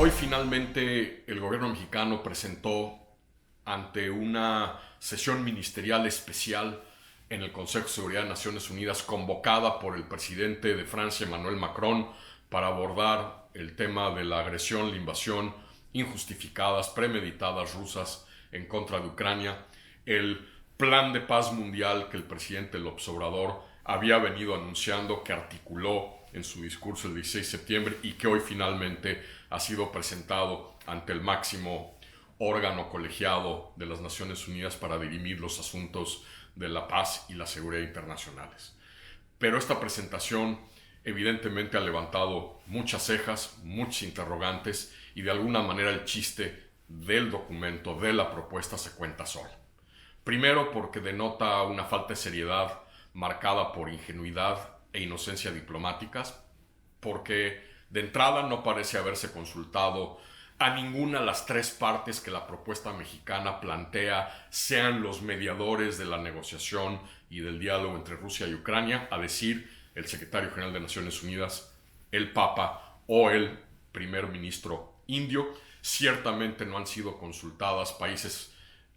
Hoy finalmente el gobierno mexicano presentó ante una sesión ministerial especial en el Consejo de Seguridad de Naciones Unidas convocada por el presidente de Francia, Emmanuel Macron, para abordar el tema de la agresión, la invasión injustificadas, premeditadas rusas en contra de Ucrania, el plan de paz mundial que el presidente López Obrador había venido anunciando, que articuló en su discurso el 16 de septiembre y que hoy finalmente ha sido presentado ante el máximo órgano colegiado de las Naciones Unidas para dirimir los asuntos de la paz y la seguridad internacionales. Pero esta presentación evidentemente ha levantado muchas cejas, muchos interrogantes, y de alguna manera el chiste del documento, de la propuesta, se cuenta solo. Primero, porque denota una falta de seriedad marcada por ingenuidad e inocencia diplomáticas, porque de entrada no parece haberse consultado a ninguna de las tres partes que la propuesta mexicana plantea sean los mediadores de la negociación y del diálogo entre Rusia y Ucrania, a decir el secretario general de Naciones Unidas, el Papa o el primer ministro indio. Ciertamente no han sido consultadas países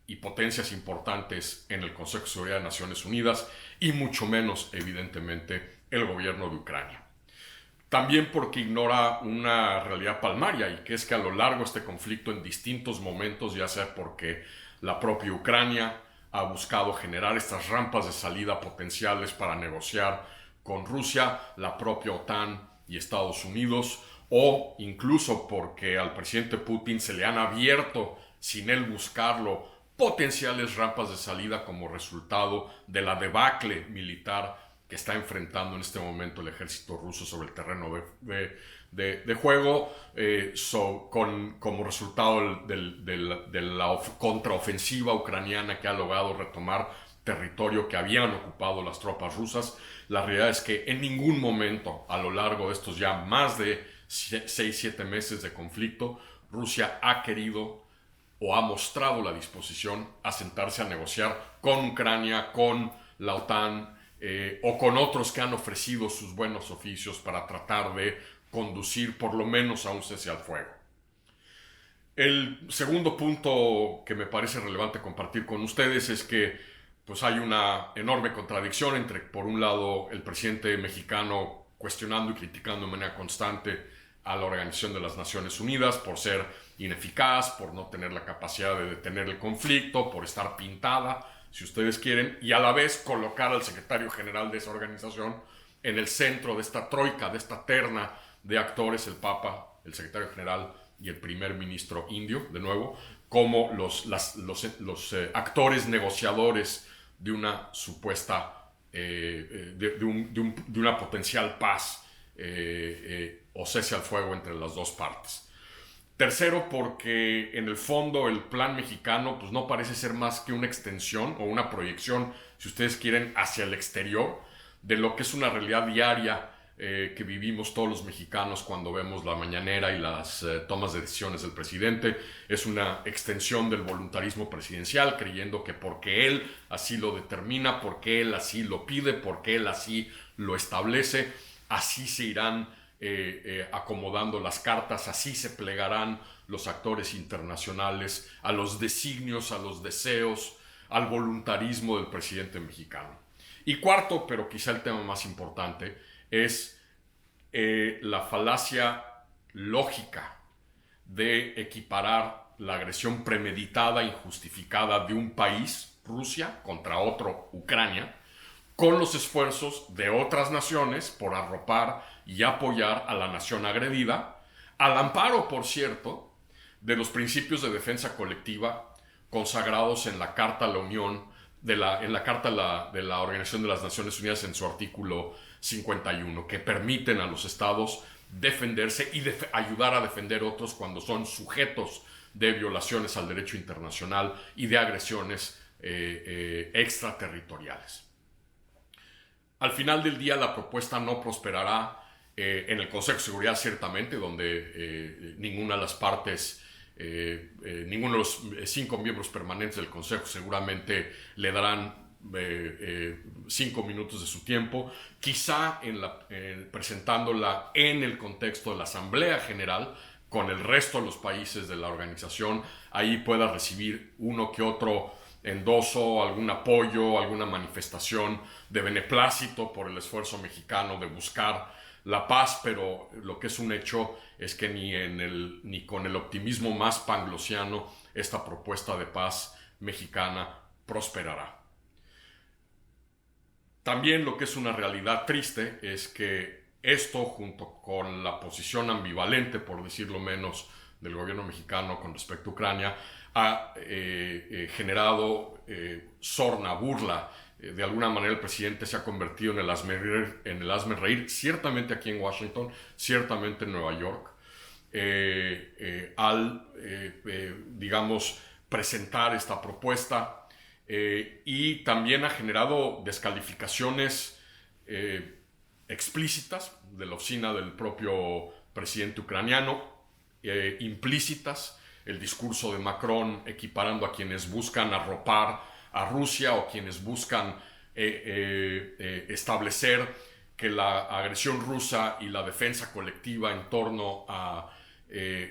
y potencias importantes en el Consejo de Seguridad de Naciones Unidas, y mucho menos, evidentemente, el gobierno de Ucrania. También porque ignora una realidad palmaria, y que es que a lo largo de este conflicto, en distintos momentos, ya sea porque la propia Ucrania ha buscado generar estas rampas de salida potenciales para negociar con Rusia, la propia OTAN y Estados Unidos, o incluso porque al presidente Putin se le han abierto, sin él buscarlo, potenciales rampas de salida como resultado de la debacle militar que está enfrentando en este momento el ejército ruso sobre el terreno de juego, como resultado de la contraofensiva ucraniana que ha logrado retomar territorio que habían ocupado las tropas rusas. La realidad es que en ningún momento a lo largo de estos ya más de 6-7 meses de conflicto, Rusia ha querido o ha mostrado la disposición a sentarse a negociar con Ucrania, con la OTAN, o con otros que han ofrecido sus buenos oficios para tratar de conducir por lo menos a un cese al fuego. El segundo punto que me parece relevante compartir con ustedes es que pues hay una enorme contradicción entre, por un lado, el presidente mexicano cuestionando y criticando de manera constante a la Organización de las Naciones Unidas por ser ineficaz, por no tener la capacidad de detener el conflicto, por estar pintada, si ustedes quieren, y a la vez colocar al secretario general de esa organización en el centro de esta troika, de esta terna de actores, el Papa, el secretario general y el primer ministro indio, de nuevo, como los actores negociadores de una supuesta, de una potencial paz o cese al fuego entre las dos partes. Tercero, porque en el fondo el plan mexicano pues no parece ser más que una extensión o una proyección, si ustedes quieren, hacia el exterior de lo que es una realidad diaria que vivimos todos los mexicanos cuando vemos la mañanera y las tomas de decisiones del presidente. Es una extensión del voluntarismo presidencial, creyendo que porque él así lo determina, porque él así lo pide, porque él así lo establece, así se irán acomodando las cartas, así se plegarán los actores internacionales a los designios, a los deseos, al voluntarismo del presidente mexicano. Y cuarto, pero quizá el tema más importante, es la falacia lógica de equiparar la agresión premeditada e injustificada de un país, Rusia, contra otro, Ucrania, con los esfuerzos de otras naciones por arropar y apoyar a la nación agredida, al amparo, por cierto, de los principios de defensa colectiva consagrados en la Carta de la Unión, en la Carta de la Organización de las Naciones Unidas, en su artículo 51, que permiten a los estados defenderse y ayudar a defender a otros cuando son sujetos de violaciones al derecho internacional y de agresiones extraterritoriales. Al final del día, la propuesta no prosperará en el Consejo de Seguridad, ciertamente, donde ninguna de las partes, ninguno de los 5 miembros permanentes del Consejo seguramente le darán 5 minutos de su tiempo, quizá presentándola en el contexto de la Asamblea General, con el resto de los países de la organización, ahí pueda recibir uno que otro endoso, algún apoyo, alguna manifestación de beneplácito por el esfuerzo mexicano de buscar la paz, pero lo que es un hecho es que ni con el optimismo más panglosiano esta propuesta de paz mexicana prosperará. También lo que es una realidad triste es que esto, junto con la posición ambivalente, por decirlo menos, del gobierno mexicano con respecto a Ucrania, ha generado sorna, burla. De alguna manera el presidente se ha convertido en el hazme reír, ciertamente aquí en Washington, ciertamente en Nueva York, digamos, presentar esta propuesta, y también ha generado descalificaciones explícitas de la oficina del propio presidente ucraniano, implícitas, el discurso de Macron equiparando a quienes buscan arropar a Rusia o quienes buscan establecer que la agresión rusa y la defensa colectiva en torno a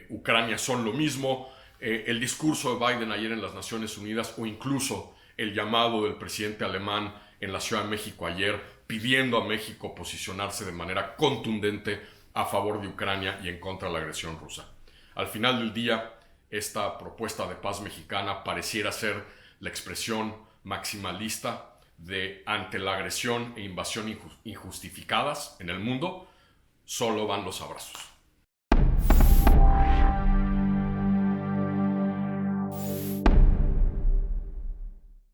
Ucrania son lo mismo, el discurso de Biden ayer en las Naciones Unidas, o incluso el llamado del presidente alemán en la Ciudad de México ayer, pidiendo a México posicionarse de manera contundente a favor de Ucrania y en contra de la agresión rusa. Al final del día, esta propuesta de paz mexicana pareciera ser la expresión maximalista de ante la agresión e invasión injustificadas en el mundo, solo van los abrazos.